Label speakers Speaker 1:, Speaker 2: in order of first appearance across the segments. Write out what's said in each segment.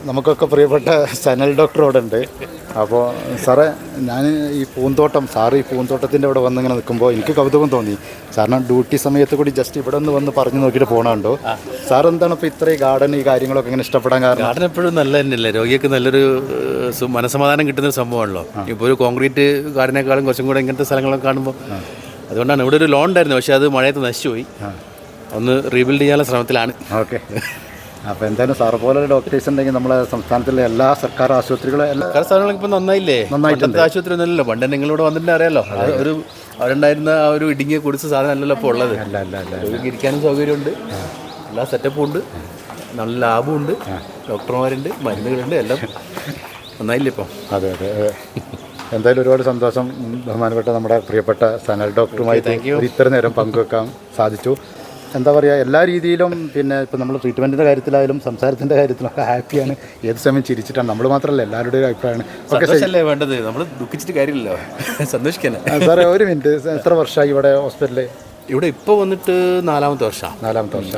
Speaker 1: നമുക്കൊക്കെ പ്രിയപ്പെട്ട സനൽ ഡോക്ടർ അവിടെ ഉണ്ട്. അപ്പോൾ സാറേ, ഞാൻ ഈ പൂന്തോട്ടത്തിൻ്റെ അവിടെ വന്നിങ്ങനെ നിൽക്കുമ്പോൾ എനിക്ക് കൗതുകം തോന്നി. കാരണം ഡ്യൂട്ടി സമയത്ത് കൂടി ജസ്റ്റ് ഇവിടെ ഒന്ന് വന്ന് പറഞ്ഞു നോക്കിയിട്ട് പോകണുണ്ടോ. സാർ എന്താണ് ഇപ്പോൾ ഇത്രയും ഗാർഡൻ ഈ കാര്യങ്ങളൊക്കെ ഇങ്ങനെ ഇഷ്ടപ്പെടാൻ കാരണം?
Speaker 2: ഗാർഡൻ എപ്പോഴും നല്ല തന്നെയല്ലേ, രോഗിക്ക് നല്ലൊരു മനസ്സമാധാനം കിട്ടുന്നൊരു സംഭവമാണല്ലോ. ഇപ്പോൾ ഒരു കോൺക്രീറ്റ് ഗാർഡനേക്കാളും കുറച്ചും കൂടെ ഇങ്ങനത്തെ സ്ഥലങ്ങളൊക്കെ കാണുമ്പോൾ അതുകൊണ്ടാണ്. ഇവിടെ ഒരു ലോൺ ഉണ്ടായിരുന്നു, പക്ഷേ അത് മഴയത്ത് നശിച്ചുപോയി. ഒന്ന് റീബിൽഡ് ചെയ്യാനുള്ള ശ്രമത്തിലാണ്.
Speaker 1: ഓക്കെ. അപ്പോൾ എന്തായാലും സാറ് പോലെ ഡോക്ടേഴ്സ് ഉണ്ടെങ്കിൽ നമ്മളെ സംസ്ഥാനത്തിലെ എല്ലാ സർക്കാർ ആശുപത്രികളും
Speaker 2: സർക്കാർ സ്ഥാപനങ്ങളും ഇപ്പം നന്നായിട്ടുണ്ട്. ആശുപത്രി ഒന്നുമല്ലോ, പണ്ട് നിങ്ങളിവിടെ വന്നിട്ട് അറിയാലോ. ഒരു അവരുണ്ടായിരുന്ന ആ ഒരു ഇടുങ്ങിയ കുടിച്ച സാധനം അല്ലല്ലോ ഇപ്പോൾ ഉള്ളത്. ഇരിക്കാനും സൗകര്യമുണ്ട്, എല്ലാ സെറ്റപ്പും ഉണ്ട്, നല്ല ലാഭമുണ്ട്, ഡോക്ടർമാരുണ്ട്, മരുന്നുകളുണ്ട്, എല്ലാം നന്നായില്ലേ ഇപ്പം.
Speaker 1: അതെ. എന്തായാലും ഒരുപാട് സന്തോഷം. ബഹുമാനപ്പെട്ട നമ്മുടെ പ്രിയപ്പെട്ട സനൽ ഡോക്ടറുമായി ഇത്ര നേരം പങ്കുവെക്കാൻ സാധിച്ചു. എന്താ പറയുക, എല്ലാ രീതിയിലും പിന്നെ ഇപ്പോൾ നമ്മൾ ട്രീറ്റ്മെൻറ്റിൻ്റെ കാര്യത്തിലായാലും സംസാരത്തിൻ്റെ കാര്യത്തിലൊക്കെ ഹാപ്പിയാണ്. ഏത് സമയം ചിരിച്ചിട്ടാണ്. നമ്മൾ മാത്രമല്ല, എല്ലാവരുടെയും അഭിപ്രായമാണ്.
Speaker 2: സന്തോഷമല്ലേ വേണ്ടത്, നമ്മൾ ദുഃഖിച്ചിട്ട് കാര്യമില്ലല്ലോ, സന്തോഷിക്കാനേ.
Speaker 1: സാറേ, ഒരു മിനിറ്റ്, എത്ര വർഷമായി ഇവിടെ ഹോസ്പിറ്റലിൽ?
Speaker 2: ഇവിടെ ഇപ്പോൾ വന്നിട്ട് നാലാമത്തെ വർഷം.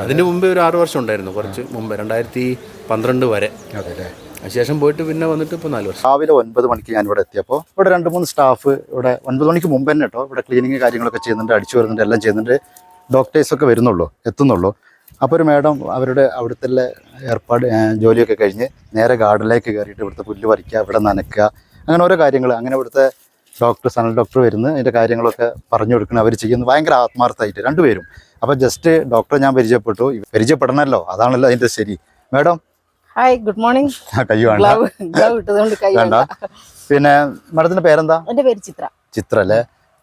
Speaker 2: അതിന് മുമ്പേ ഒരു 6 വർഷം ഉണ്ടായിരുന്നു, കുറച്ച് മുമ്പ് 2012 വരെ.
Speaker 1: അതെ.
Speaker 2: അതിനുശേഷം പോയിട്ട് പിന്നെ വന്നിട്ട് ഇപ്പോൾ 4 വർഷം.
Speaker 1: രാവിലെ 9 മണിക്ക് ഞാൻ ഇവിടെ എത്തിയപ്പോൾ ഇവിടെ 2-3 സ്റ്റാഫ് ഇവിടെ 9 മണിക്ക് മുമ്പ് തന്നെ കേട്ടോ ഇവിടെ ക്ലീനിങ് കാര്യങ്ങളൊക്കെ ചെയ്യുന്നുണ്ട്, അടിച്ചു വരുന്നുണ്ട്, എല്ലാം ചെയ്യുന്നുണ്ട്. ഡോക്ടേഴ്സൊക്കെ എത്തുന്നുള്ളൂ. അപ്പോൾ ഒരു മാഡം അവിടുത്തെ ഏർപ്പാട് ജോലിയൊക്കെ കഴിഞ്ഞ് നേരെ ഗാർഡനിലേക്ക് കയറിയിട്ട് ഇവിടുത്തെ പുല്ല് പറിക്കുക, ഇവിടെ നനയ്ക്കുക, അങ്ങനെ ഓരോ കാര്യങ്ങൾ. അങ്ങനെ ഇവിടുത്തെ സനൽ ഡോക്ടർ വരുന്നു, അതിൻ്റെ കാര്യങ്ങളൊക്കെ പറഞ്ഞു കൊടുക്കണം. അവർ ചെയ്യുന്നത് ഭയങ്കര ആത്മാർത്ഥമായിട്ട് രണ്ടുപേരും. അപ്പോൾ ജസ്റ്റ് ഡോക്ടറെ ഞാൻ പരിചയപ്പെടണമല്ലോ, അതാണല്ലോ അതിൻ്റെ ശരി. Madam
Speaker 3: hi, good morning.
Speaker 1: കയ്യു വേണ്ട. പിന്നെ മാഡത്തിൻ്റെ പേരെന്താ?
Speaker 3: എൻ്റെ പേര്
Speaker 1: ചിത്ര അല്ലേ?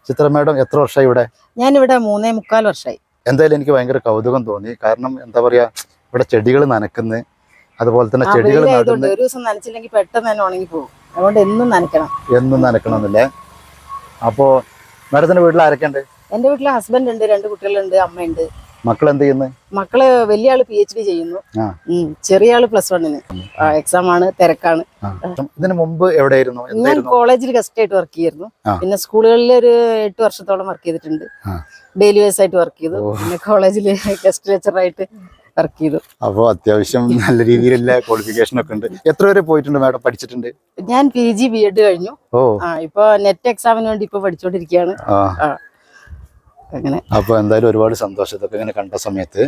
Speaker 1: ചിത്ര മാഡം എത്ര വർഷമായി ഇവിടെ?
Speaker 3: ഞാനിവിടെ 3.25 വർഷമായി.
Speaker 1: എന്തായാലും എനിക്ക് ഭയങ്കര കൗതുകം തോന്നി. കാരണം എന്താ പറയാ, ഇവിടെ ചെടികൾ നനയ്ക്കുന്നു, അതുപോലെ തന്നെ ചെടികൾ
Speaker 3: നടുന്നു. ഒരു ദിവസം നനച്ചില്ലെങ്കിൽ പെട്ടെന്ന് തന്നെ ഉണങ്ങി പോകും. അതുകൊണ്ട് എന്നും
Speaker 1: നനയ്ക്കണമെന്നല്ലേ? അപ്പോൾ മാഡത്തിന്റെ വീട്ടിൽ ആരൊക്കെയുണ്ട്?
Speaker 3: എൻ്റെ വീട്ടിൽ ഹസ്ബൻഡ് ഉണ്ട്, 2 കുട്ടികളുണ്ട്, അമ്മയുണ്ട്.
Speaker 1: മക്കൾ എന്ത് ചെയ്യുന്നു?
Speaker 3: മക്കള് വലിയ ആള് PhD ചെയ്യുന്നു, ചെറിയ ആള് +1 എക്സാം ആണ്, തിരക്കാണ്.
Speaker 1: ഇതിനു മുമ്പ് എവിടെയായിരുന്നു?
Speaker 3: ഞാൻ കോളേജിൽ ഗസ്റ്റ് ആയിട്ട് വർക്ക് ചെയ്യായിരുന്നു. പിന്നെ സ്കൂളുകളിൽ ഒരു 8 വർഷത്തോളം വർക്ക് ചെയ്തിട്ടുണ്ട്. ഡെയിലി വേസ് ആയിട്ട് വർക്ക് ചെയ്തു. പിന്നെ കോളേജിൽ ഗസ്റ്റ് ലെക്ചറായിട്ട് വർക്ക് ചെയ്തു.
Speaker 1: അപ്പോൾ അത്യാവശ്യം നല്ല രീതിയിലുള്ള ക്വാളിഫിക്കേഷൻ ഒക്കെ ഉണ്ട്. എത്ര വരെ പോയിട്ടുണ്ട് മാഡം, പഠിച്ചിട്ടുണ്ട്?
Speaker 3: ഞാൻ PG B.Ed കഴിഞ്ഞു. ഇപ്പൊ നെറ്റ് എക്സാമിന് വേണ്ടി ഇപ്പൊ പഠിച്ചോണ്ടിരിക്കുകയാണ്. അങ്ങനെ.
Speaker 1: അപ്പോൾ എന്തായാലും ഒരുപാട് സന്തോഷം. ഇതൊക്കെ ഇങ്ങനെ കണ്ട സമയത്ത്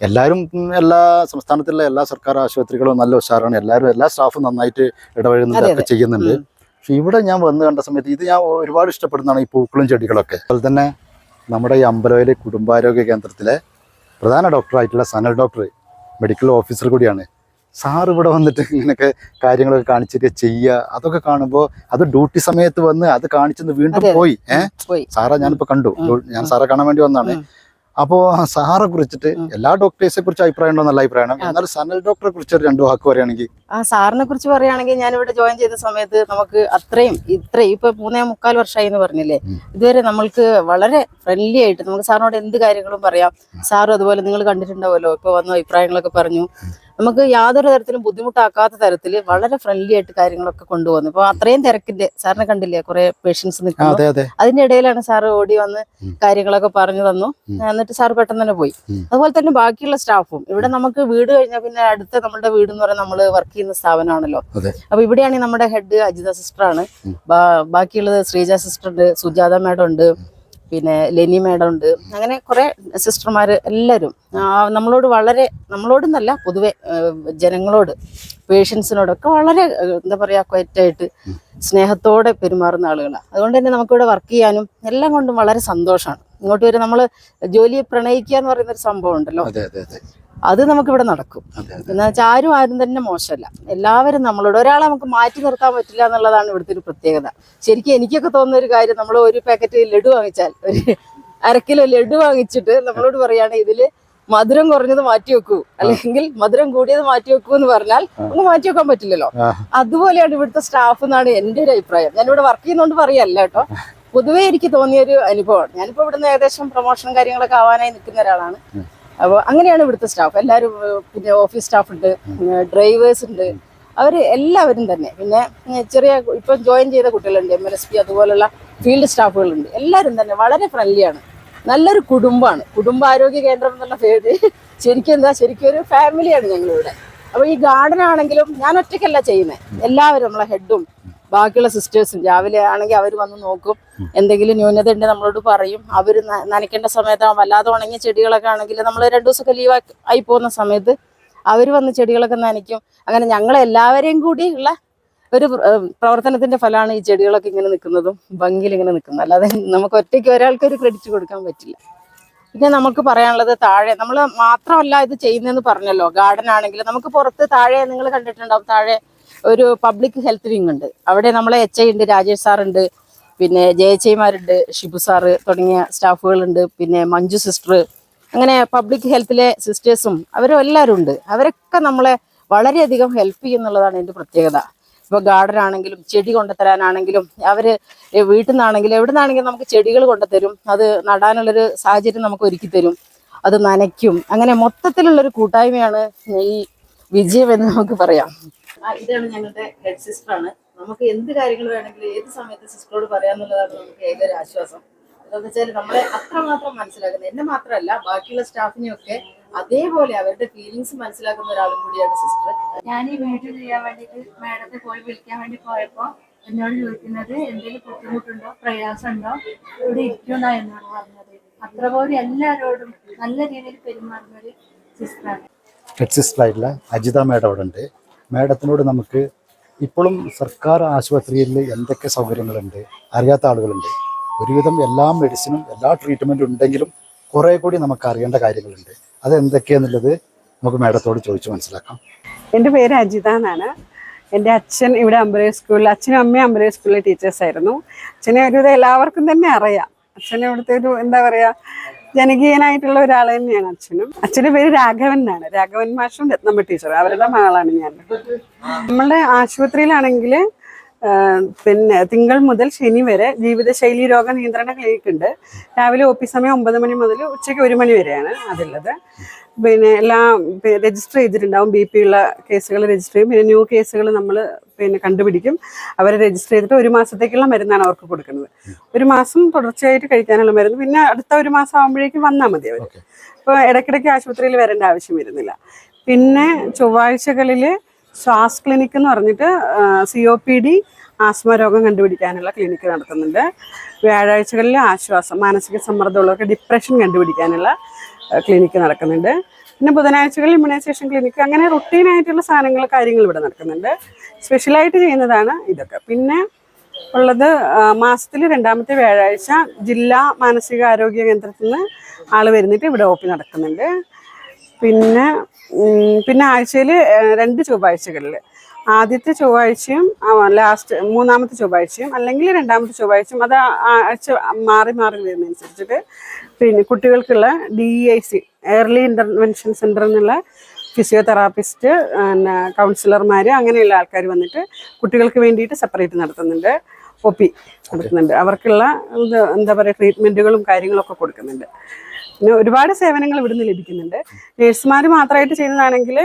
Speaker 1: എല്ലാവരും, എല്ലാ സംസ്ഥാനത്തിലുള്ള എല്ലാ സർക്കാർ ആശുപത്രികളും നല്ല ഉഷാറാണ്. എല്ലാ സ്റ്റാഫും നന്നായിട്ട് ഇടപഴകുന്നതൊക്കെ ചെയ്യുന്നുണ്ട്. പക്ഷെ ഇവിടെ ഞാൻ വന്ന് കണ്ട സമയത്ത് ഇത് ഞാൻ ഒരുപാട് ഇഷ്ടപ്പെടുന്നതാണ്, ഈ പൂക്കളും ചെടികളൊക്കെ. അതുപോലെ തന്നെ നമ്മുടെ ഈ അമ്പലവയൽ കുടുംബാരോഗ്യ കേന്ദ്രത്തിലെ പ്രധാന ഡോക്ടറായിട്ടുള്ള സനൽ ഡോക്ടർ മെഡിക്കൽ ഓഫീസർ കൂടിയാണ്. സാർ ഇവിടെ വന്നിട്ട് ഇങ്ങനെയൊക്കെ കാര്യങ്ങളൊക്കെ കാണിച്ചിട്ട് ചെയ്യുക, അതൊക്കെ കാണുമ്പോൾ അത് ഡ്യൂട്ടി സമയത്ത് വന്ന് അത് കാണിച്ചെന്ന് വീണ്ടും പോയി. സാറെ ഞാനിപ്പോൾ കണ്ടു, ഞാൻ സാറെ കാണാൻ വേണ്ടി വന്നതാണ്. അപ്പോൾ സാറെ കുറിച്ചിട്ട് എല്ലാ ഡോക്ടേഴ്സിനെ കുറിച്ച് അഭിപ്രായം ഉണ്ടോ? നല്ല അഭിപ്രായമാണ്. എന്നാൽ സനൽ ഡോക്ടറെ കുറിച്ച് 2 വാക്ക് പറയുകയാണെങ്കിൽ?
Speaker 3: സാറിനെ കുറിച്ച് പറയുകയാണെങ്കിൽ, ഞാനിവിടെ ജോയിൻ ചെയ്ത സമയത്ത് നമുക്ക് ഇത്രയും ഇപ്പൊ 3.25 വർഷമായി എന്ന് പറഞ്ഞില്ലേ, ഇതുവരെ നമ്മൾക്ക് വളരെ ഫ്രണ്ട്ലി ആയിട്ട് നമുക്ക് സാറിനോട് എന്ത് കാര്യങ്ങളും പറയാം. സാറും അതുപോലെ നിങ്ങൾ കണ്ടിട്ടുണ്ടാവുമല്ലോ, ഇപ്പൊ വന്ന അഭിപ്രായങ്ങളൊക്കെ പറഞ്ഞു. നമുക്ക് യാതൊരു തരത്തിലും ബുദ്ധിമുട്ടാക്കാത്ത തരത്തിൽ വളരെ ഫ്രണ്ട്ലി ആയിട്ട് കാര്യങ്ങളൊക്കെ കൊണ്ടുപോകുന്നു. ഇപ്പൊ അത്രയും തിരക്കിന്റെ സാറിനെ കണ്ടില്ലേ, കുറെ പേഷ്യൻസ് നിൽക്കുന്നു. അതിന്റെ ഇടയിലാണ് സാറ് ഓടി വന്ന് കാര്യങ്ങളൊക്കെ പറഞ്ഞു തന്നു. എന്നിട്ട് സാറ് പെട്ടെന്ന് തന്നെ പോയി. അതുപോലെ തന്നെ ബാക്കിയുള്ള സ്റ്റാഫും ഇവിടെ നമുക്ക് വീട് കഴിഞ്ഞാൽ പിന്നെ അടുത്ത നമ്മുടെ വീട് എന്ന് പറയുന്നത് നമ്മൾ വർക്ക് ചെയ്യുന്ന സ്ഥാപനമാണല്ലോ. അപ്പൊ ഇവിടെയാണെങ്കിൽ നമ്മുടെ ഹെഡ് അജിത സിസ്റ്റർ ആണ്. ബാക്കിയുള്ളത് ശ്രീജ സിസ്റ്റർ ഉണ്ട്, സുജാത മാഡം ഉണ്ട്, പിന്നെ ലെനി മാഡം ഉണ്ട്. അങ്ങനെ കുറെ സിസ്റ്റർമാർ എല്ലാവരും നമ്മളോടൊന്നല്ല, പൊതുവെ ജനങ്ങളോട്, പേഷ്യൻസിനോടൊക്കെ വളരെ എന്താ പറയാ, ക്വയറ്റായിട്ട് സ്നേഹത്തോടെ പെരുമാറുന്ന ആളുകളാണ്. അതുകൊണ്ട് തന്നെ നമുക്കിവിടെ വർക്ക് ചെയ്യാനും എല്ലാം കൊണ്ടും വളരെ സന്തോഷമാണ്. ഇങ്ങോട്ട് വരെ നമ്മൾ ജോലിയെ പ്രണയിക്കുക എന്ന് പറയുന്നൊരു സംഭവം ഉണ്ടല്ലോ, അത് നമുക്കിവിടെ നടക്കും. എന്ന് വെച്ചാൽ ആരും തന്നെ മോശമല്ല, എല്ലാവരും നമ്മളോട്. ഒരാളെ നമുക്ക് മാറ്റി നിർത്താൻ പറ്റില്ല എന്നുള്ളതാണ് ഇവിടുത്തെ ഒരു പ്രത്യേകത. ശരിക്കും എനിക്കൊക്കെ തോന്നുന്ന ഒരു കാര്യം, നമ്മൾ ഒരു പാക്കറ്റ് ലഡു വാങ്ങിച്ചാൽ, ഒരു 1/2 കിലോ ലഡു വാങ്ങിച്ചിട്ട് നമ്മളോട് പറയാണ് ഇതില് മധുരം കുറഞ്ഞത് മാറ്റി വെക്കൂ, അല്ലെങ്കിൽ മധുരം കൂടിയത് മാറ്റി വെക്കൂ എന്ന് പറഞ്ഞാൽ ഒന്ന് മാറ്റി വെക്കാൻ പറ്റില്ലല്ലോ. അതുപോലെയാണ് ഇവിടുത്തെ സ്റ്റാഫ് എന്നാണ് എൻ്റെ ഒരു അഭിപ്രായം. ഞാനിവിടെ വർക്ക് ചെയ്യുന്നോണ്ട് പറയല്ല കേട്ടോ, പൊതുവേ എനിക്ക് തോന്നിയൊരു അനുഭവമാണ്. ഞാനിപ്പോ ഇവിടുന്ന് ഏകദേശം പ്രൊമോഷനും കാര്യങ്ങളൊക്കെ ആവാനായി നിൽക്കുന്ന ഒരാളാണ്. അപ്പോൾ അങ്ങനെയാണ് ഇവിടുത്തെ സ്റ്റാഫ് എല്ലാവരും. പിന്നെ ഓഫീസ് സ്റ്റാഫ് ഉണ്ട്, ഡ്രൈവേഴ്സ് ഉണ്ട്, എല്ലാവരും തന്നെ. പിന്നെ ഇപ്പം ജോയിൻ ചെയ്ത കുട്ടികളുണ്ട്, MLSP അതുപോലുള്ള ഫീൽഡ് സ്റ്റാഫുകളുണ്ട്. എല്ലാവരും തന്നെ വളരെ ഫ്രണ്ട്ലിയാണ്. നല്ലൊരു കുടുംബാരോഗ്യ കേന്ദ്രം എന്നുള്ള പേര് ശരിക്കും ഒരു ഫാമിലിയാണ് ഞങ്ങളിവിടെ. അപ്പോൾ ഈ ഗാർഡൻ ആണെങ്കിലും ഞാൻ ഒറ്റയ്ക്കല്ല ചെയ്യുന്നത്, എല്ലാവരും നമ്മളെ ഹെഡും ബാക്കിയുള്ള സിസ്റ്റേഴ്സും രാവിലെ ആണെങ്കിൽ അവർ വന്ന് നോക്കും, എന്തെങ്കിലും ന്യൂനത ഉണ്ടെങ്കിൽ നമ്മളോട് പറയും. അവർ നനയ്ക്കേണ്ട സമയത്ത് വല്ലാതെ ഉണങ്ങിയ ചെടികളൊക്കെ ആണെങ്കിൽ നമ്മൾ 2 ദിവസമൊക്കെ ലീവ് ആയി പോകുന്ന സമയത്ത് അവർ വന്ന് ചെടികളൊക്കെ നനയ്ക്കും. അങ്ങനെ ഞങ്ങളെല്ലാവരെയും കൂടി ഉള്ള ഒരു പ്രവർത്തനത്തിന്റെ ഫലമാണ് ഈ ചെടികളൊക്കെ ഇങ്ങനെ നിൽക്കുന്നതും ഭംഗിയിൽ ഇങ്ങനെ നിൽക്കുന്നത്. അല്ലാതെ നമുക്ക് ഒറ്റയ്ക്ക് ഒരാൾക്കൊരു ക്രെഡിറ്റ് കൊടുക്കാൻ പറ്റില്ല. പിന്നെ നമുക്ക് പറയാനുള്ളത് താഴെ നമ്മൾ മാത്രമല്ല ഇത് ചെയ്യുന്നതെന്ന് പറഞ്ഞല്ലോ. ഗാർഡൻ ആണെങ്കിൽ നമുക്ക് പുറത്ത് താഴെ നിങ്ങൾ കണ്ടിട്ടുണ്ടാവും, താഴെ ഒരു പബ്ലിക് ഹെൽത്ത് വിങ് ഉണ്ട്. അവിടെ നമ്മളെ HI ഉണ്ട്, രാജേഷ് സാറുണ്ട്, പിന്നെ JHIമാരുണ്ട്, ഷിബു സാറ് തുടങ്ങിയ സ്റ്റാഫുകളുണ്ട്, പിന്നെ മഞ്ജു സിസ്റ്റർ, അങ്ങനെ പബ്ലിക് ഹെൽത്തിലെ സിസ്റ്റേഴ്സും അവരും എല്ലാവരും ഉണ്ട്. അവരൊക്കെ നമ്മളെ വളരെയധികം ഹെൽപ്പ് ചെയ്യുന്നുള്ളതാണ് എൻ്റെ പ്രത്യേകത. ഇപ്പോൾ ഗാർഡൻ ആണെങ്കിലും ചെടി കൊണ്ടുതരാനാണെങ്കിലും അവർ വീട്ടിൽ നിന്നാണെങ്കിലും എവിടെ നിന്നാണെങ്കിലും നമുക്ക് ചെടികൾ കൊണ്ടുതരും. അത് നടാനുള്ളൊരു സാഹചര്യം നമുക്ക് ഒരുക്കി തരും, അത് നനയ്ക്കും. അങ്ങനെ മൊത്തത്തിലുള്ളൊരു കൂട്ടായ്മയാണ് ഈ വിജയം എന്ന് നമുക്ക് പറയാം. ഇതാണ് ഞങ്ങളുടെ ഹെഡ് സിസ്റ്ററാണ്. നമുക്ക് എന്ത് കാര്യങ്ങൾ വേണമെങ്കിലും ഏത് സമയത്ത് സിസ്റ്ററോട് പറയാന്നുള്ളതാണ് നമുക്ക് ഏതൊരു ആശ്വാസം. എന്താണെന്ന് വെച്ചാൽ നമ്മളെ അത്രമാത്രം മനസ്സിലാക്കുന്നത്, എന്നെ മാത്രമല്ല ബാക്കിയുള്ള സ്റ്റാഫിനെയൊക്കെ അതേപോലെ അവരുടെ ഫീലിങ്സ് മനസ്സിലാക്കുന്ന ഒരാളും കൂടിയാണ് സിസ്റ്റർ.
Speaker 4: ഞാൻ ഈ വീഡിയോ ചെയ്യാൻ വേണ്ടിയിട്ട് മാഡത്തെ പോയി വിളിക്കാൻ വേണ്ടി പോയപ്പോൾ എന്നോട് ചോദിക്കുന്നത് എന്തെങ്കിലും ബുദ്ധിമുട്ടുണ്ടോ പ്രയാസമുണ്ടോ ഇവിടെ ഇരിക്കണോ എന്നാണ് പറഞ്ഞത്. അത്ര പോലും എല്ലാവരോടും നല്ല രീതിയിൽ പെരുമാറുന്ന ഒരു സിസ്റ്ററാണ്.
Speaker 1: ഹെഡ് സിസ്റ്ററായിട്ടുള്ള അജിത മാഡം അവിടെ ഉണ്ട്. മാഡത്തിനോട് നമുക്ക് ഇപ്പോഴും സർക്കാർ ആശുപത്രിയിൽ എന്തൊക്കെ സൗകര്യങ്ങളുണ്ട് അറിയാത്ത ആളുകളുണ്ട്. ഒരുവിധം എല്ലാ മെഡിസിനും എല്ലാ ട്രീറ്റ്മെൻറ്റും ഉണ്ടെങ്കിലും കുറേ കൂടി നമുക്ക് അറിയേണ്ട കാര്യങ്ങളുണ്ട്. അതെന്തൊക്കെയാണെന്നുള്ളത് നമുക്ക് മാഡത്തോട് ചോദിച്ച് മനസ്സിലാക്കാം.
Speaker 5: എൻ്റെ പേര് അജിത എന്നാണ്. എൻ്റെ അച്ഛൻ ഇവിടെ അമ്പലൂർ സ്കൂളിൽ, അച്ഛനും അമ്മയും അമ്പലൂർ സ്കൂളിലെ ടീച്ചേഴ്സായിരുന്നു. അച്ഛനെ ഒരുവിധം എല്ലാവർക്കും തന്നെ അറിയാം. അച്ഛനെ ഇവിടുത്തെ ഒരു എന്താ പറയുക ജനകീയനായിട്ടുള്ള ഒരാൾ തന്നെയാണ് അച്ഛനും. അച്ഛൻ്റെ പേര് രാഘവൻ എന്നാണ്. രാഘവൻ മാഷും രത്നമ്മ ടീച്ചറും അവരുടെ മകളാണ് ഞാൻ. നമ്മളുടെ ആശുപത്രിയിലാണെങ്കിൽ പിന്നെ തിങ്കൾ മുതൽ ശനി വരെ ജീവിതശൈലി രോഗ നിയന്ത്രണ ക്ലിനിക്ക് ഉണ്ട്. രാവിലെ OP സമയം 9 മണി മുതൽ ഉച്ചയ്ക്ക് 1 മണി വരെയാണ് അതുള്ളത്. പിന്നെ എല്ലാം രജിസ്റ്റർ ചെയ്തിട്ടുണ്ടാവും. BP ഉള്ള കേസുകൾ രജിസ്റ്റർ ചെയ്യും. പിന്നെ ന്യൂ കേസുകൾ നമ്മൾ പിന്നെ കണ്ടുപിടിക്കും. അവരെ രജിസ്റ്റർ ചെയ്തിട്ട് 1 മാസത്തേക്കുള്ള മരുന്നാണ് അവർക്ക് കൊടുക്കുന്നത്. 1 മാസം തുടർച്ചയായിട്ട് കഴിക്കാനുള്ള മരുന്ന്. പിന്നെ അടുത്ത 1 മാസം ആകുമ്പോഴേക്കും വന്നാൽ മതി അവർ. അപ്പോൾ ഇടയ്ക്കിടയ്ക്ക് ആശുപത്രിയിൽ വരേണ്ട ആവശ്യം വരുന്നില്ല. പിന്നെ ചൊവ്വാഴ്ചകളിൽ ശ്വാസ് ക്ലിനിക്ക് എന്ന് പറഞ്ഞിട്ട് COPD ആസ്മ രോഗം കണ്ടുപിടിക്കാനുള്ള ക്ലിനിക്ക് നടത്തുന്നുണ്ട്. വ്യാഴാഴ്ചകളിൽ ആശ്വാസം, മാനസിക സമ്മർദ്ദമുള്ളവർക്ക് ഡിപ്രഷൻ കണ്ടുപിടിക്കാനുള്ള ക്ലിനിക്ക് നടക്കുന്നുണ്ട്. പിന്നെ ബുധനാഴ്ചകളിൽ ഇമ്മ്യൂണൈസേഷൻ ക്ലിനിക്ക്, അങ്ങനെ റുട്ടീനായിട്ടുള്ള കാര്യങ്ങൾ ഇവിടെ നടക്കുന്നുണ്ട്. സ്പെഷ്യലായിട്ട് ചെയ്യുന്നതാണ് ഇതൊക്കെ. പിന്നെ ഉള്ളത് മാസത്തിൽ 2ാമത്തെ വ്യാഴാഴ്ച ജില്ലാ മാനസിക ആരോഗ്യ കേന്ദ്രത്തിൽ നിന്ന് ആൾ വരുന്നിട്ട് ഇവിടെ OP നടക്കുന്നുണ്ട്. പിന്നെ ആഴ്ചയിൽ 2 ചൊവ്വാഴ്ചകളിൽ, ആദ്യത്തെ ചൊവ്വാഴ്ചയും ലാസ്റ്റ് 3ാമത്തെ ചൊവ്വാഴ്ചയും അല്ലെങ്കിൽ 2ാമത്തെ ചൊവ്വാഴ്ചയും, അത് ആഴ്ച മാറി വരുന്നതനുസരിച്ചിട്ട് പിന്നെ കുട്ടികൾക്കുള്ള DEIC ഏർലി ഇൻ്റർവെൻഷൻ സെൻ്റർ എന്നുള്ള ഫിസിയോതെറാപ്പിസ്റ്റ്, പിന്നെ കൗൺസിലർമാർ, അങ്ങനെയുള്ള ആൾക്കാർ വന്നിട്ട് കുട്ടികൾക്ക് വേണ്ടിയിട്ട് സെപ്പറേറ്റ് നടത്തുന്നുണ്ട്. OP നടത്തുന്നുണ്ട്. അവർക്കുള്ള എന്താ പറയുക ട്രീറ്റ്മെൻറ്റുകളും കാര്യങ്ങളൊക്കെ കൊടുക്കുന്നുണ്ട്. പിന്നെ ഒരുപാട് സേവനങ്ങൾ ഇവിടുന്ന് ലഭിക്കുന്നുണ്ട്. നേഴ്സുമാർ മാത്രമായിട്ട് ചെയ്യുന്നതാണെങ്കിൽ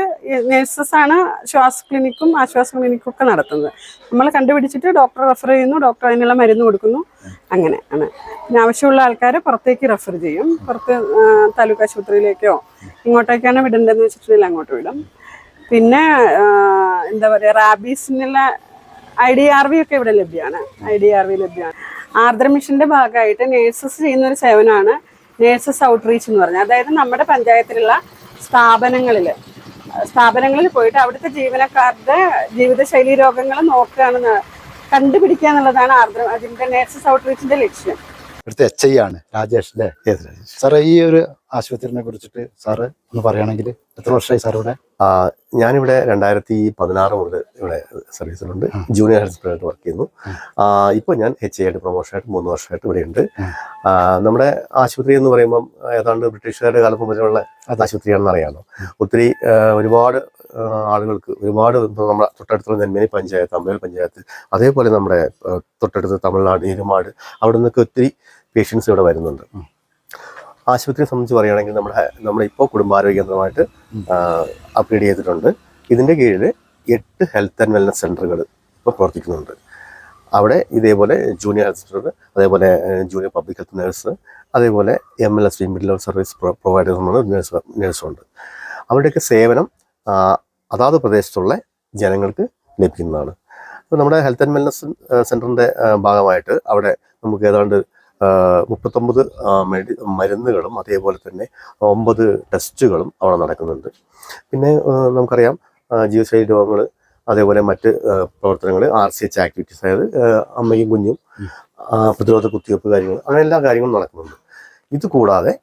Speaker 5: നേഴ്സസാണ് ശ്വാസ ക്ലിനിക്കും ആശ്വാസ ക്ലിനിക്കും ഒക്കെ നടത്തുന്നത്. നമ്മൾ കണ്ടുപിടിച്ചിട്ട് ഡോക്ടർ റെഫർ ചെയ്യുന്നു, ഡോക്ടർ അതിനുള്ള മരുന്ന് കൊടുക്കുന്നു, അങ്ങനെ ആണ്. പിന്നെ ആവശ്യമുള്ള ആൾക്കാരെ പുറത്തേക്ക് റെഫർ ചെയ്യും. പുറത്ത് താലൂക്ക് ആശുപത്രിയിലേക്കോ ഇങ്ങോട്ടേക്കാണ് വിടേണ്ടതെന്ന് വെച്ചിട്ടുണ്ടെങ്കിൽ അങ്ങോട്ട് വിടും. പിന്നെ എന്താ പറയുക റാബീസിനുള്ള IDRV ഒക്കെ ഇവിടെ ലഭ്യമാണ്. IDRV ലഭ്യമാണ്. ആർദ്ര മിഷൻ്റെ ഭാഗമായിട്ട് നേഴ്സസ് ചെയ്യുന്നൊരു സേവനമാണ് നേഴ്സസ് ഔട്ട്റീച്ച് എന്ന് പറഞ്ഞാൽ. അതായത് നമ്മുടെ പഞ്ചായത്തിലുള്ള സ്ഥാപനങ്ങളിൽ പോയിട്ട് അവിടുത്തെ ജീവനക്കാരുടെ ജീവിതശൈലി രോഗങ്ങൾ നോക്കുകയാണ്, കണ്ടുപിടിക്കുക എന്നുള്ളതാണ് അതിൻ്റെ നേഴ്സസ് ഔട്ട്റീച്ചിൻ്റെ ലക്ഷ്യം.
Speaker 1: ഇവിടുത്തെ HI ആണ് രാജേഷ് അല്ലേ? സാറേ, ഈ ഒരു ആശുപത്രിനെ കുറിച്ചിട്ട് സാറ് ഒന്ന് പറയുകയാണെങ്കിൽ എത്ര വർഷമായി സാർ ഇവിടെ?
Speaker 6: ഞാനിവിടെ 2016 മുതൽ ഇവിടെ സർവീസിലുണ്ട്. ജൂനിയർ ഹെൽത്ത് ഇൻസ്പെക്ടറായിട്ട് വർക്ക് ചെയ്യുന്നു. ഇപ്പോൾ ഞാൻ HI ആയിട്ട് പ്രൊമോഷനായിട്ട് 3 വർഷമായിട്ട് ഇവിടെയുണ്ട്. നമ്മുടെ ആശുപത്രി എന്ന് പറയുമ്പം ഏതാണ്ട് ബ്രിട്ടീഷുകാരുടെ കാലം മുതലുള്ള ആശുപത്രിയാണെന്ന് അറിയാമല്ലോ. ഒത്തിരി ഒരുപാട് ആളുകൾക്ക് ഒരുപാട് നമ്മുടെ തൊട്ടടുത്തുള്ള നെന്മേനി പഞ്ചായത്ത്, അമ്പലൂർ പഞ്ചായത്ത്, അതേപോലെ നമ്മുടെ തൊട്ടടുത്ത് തമിഴ്നാട് ഇരുമാട്, അവിടെ നിന്നൊക്കെ ഒത്തിരി പേഷ്യൻസ് ഇവിടെ വരുന്നുണ്ട്. ആശുപത്രിയെ സംബന്ധിച്ച് പറയുകയാണെങ്കിൽ നമ്മുടെ ഇപ്പോൾ കുടുംബാരോഗ്യ കേന്ദ്രമായിട്ട് അപ്ഗ്രേഡ് ചെയ്തിട്ടുണ്ട്. ഇതിൻ്റെ കീഴിൽ 8 ഹെൽത്ത് ആൻഡ് വെൽനസ് സെൻ്ററുകൾ ഇപ്പോൾ പ്രവർത്തിക്കുന്നുണ്ട്. അവിടെ ഇതേപോലെ ജൂനിയർ ഹെൽത്ത് സെൻ്റർ, അതേപോലെ ജൂനിയർ പബ്ലിക് ഹെൽത്ത് നേഴ്സ്, അതേപോലെ MLSV middle level service providers നേഴ്സുണ്ട്. അവരുടെയൊക്കെ സേവനം അതാത് പ്രദേശത്തുള്ള ജനങ്ങൾക്ക് ലഭിക്കുന്നതാണ്. അപ്പോൾ നമ്മുടെ ഹെൽത്ത് ആൻഡ് വെൽനസ് സെൻ്ററിൻ്റെ ഭാഗമായിട്ട് അവിടെ നമുക്ക് ഏതാണ്ട് 39 മരുന്നുകളും അതേപോലെ തന്നെ 9 ടെസ്റ്റുകളും അവിടെ നടക്കുന്നുണ്ട്. പിന്നെ നമുക്കറിയാം ജീവിതശൈലി രോഗങ്ങൾ, അതേപോലെ മറ്റ് പ്രവർത്തനങ്ങൾ, RCH ആക്ടിവിറ്റീസ്, അതായത് അമ്മയും കുഞ്ഞും പ്രതിരോധ കുത്തിവയ്പ്പ് കാര്യങ്ങൾ, അങ്ങനെ എല്ലാ കാര്യങ്ങളും നടക്കുന്നുണ്ട്. ഇത് കൂടാതെ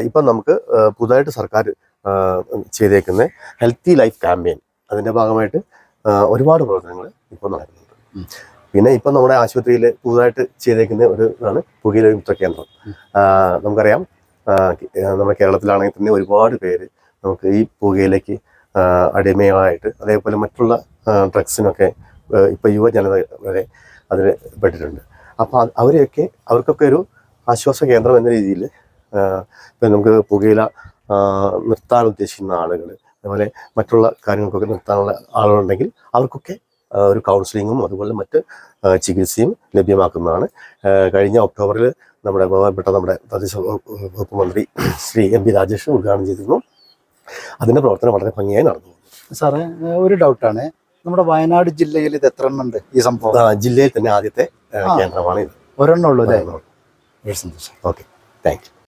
Speaker 6: ഇപ്പം നമുക്ക് പുതുതായിട്ട് സർക്കാർ ചെയ്തേക്കുന്ന ഹെൽത്തി ലൈഫ് ക്യാമ്പയിൻ, അതിൻ്റെ ഭാഗമായിട്ട് ഒരുപാട് പ്രവർത്തനങ്ങൾ ഇപ്പോൾ നടക്കുന്നുണ്ട്. പിന്നെ ഇപ്പം നമ്മുടെ ആശുപത്രിയിൽ പുതുതായിട്ട് ചെയ്തേക്കുന്ന ഒരു ഇതാണ് പുകയില വിമുക്ത കേന്ദ്രം. നമുക്കറിയാം നമ്മുടെ കേരളത്തിലാണെങ്കിൽ തന്നെ ഒരുപാട് പേര് നമുക്ക് ഈ പുകയിലേക്ക് അടിമയായിട്ട്, അതേപോലെ മറ്റുള്ള ഡ്രഗ്സിനൊക്കെ ഇപ്പോൾ യുവജനത വരെ അതിൽ പെട്ടിട്ടുണ്ട്. അപ്പോൾ അവർക്കൊക്കെ ഒരു ആശ്വാസ കേന്ദ്രം എന്ന രീതിയിൽ ഇപ്പം നമുക്ക് പുകയില നിർത്താൻ ഉദ്ദേശിക്കുന്ന ആളുകൾ, അതുപോലെ മറ്റുള്ള കാര്യങ്ങൾക്കൊക്കെ നിർത്താനുള്ള ആളുകളുണ്ടെങ്കിൽ അവർക്കൊക്കെ ഒരു കൗൺസിലിങ്ങും അതുപോലെ മറ്റ് ചികിത്സയും ലഭ്യമാക്കുന്നതാണ്. കഴിഞ്ഞ ഒക്ടോബറിൽ നമ്മുടെ തദ്ദേശ വകുപ്പ് മന്ത്രി ശ്രീ MP രാജേഷ് ഉദ്ഘാടനം ചെയ്തിരുന്നു. അതിൻ്റെ പ്രവർത്തനം വളരെ ഭംഗിയായി നടന്നു.
Speaker 1: സാറേ, ഒരു ഡൗട്ടാണ്, നമ്മുടെ വയനാട് ജില്ലയിൽ ഇത് എത്ര എണ്ണം ഉണ്ട് ഈ സംഭവം?
Speaker 6: ജില്ലയിൽ തന്നെ ആദ്യത്തെ കേന്ദ്രമാണ് ഇത്.
Speaker 1: ഒരെണ്ണം ഉള്ളൂ അല്ലേ?
Speaker 6: Okay, thank you.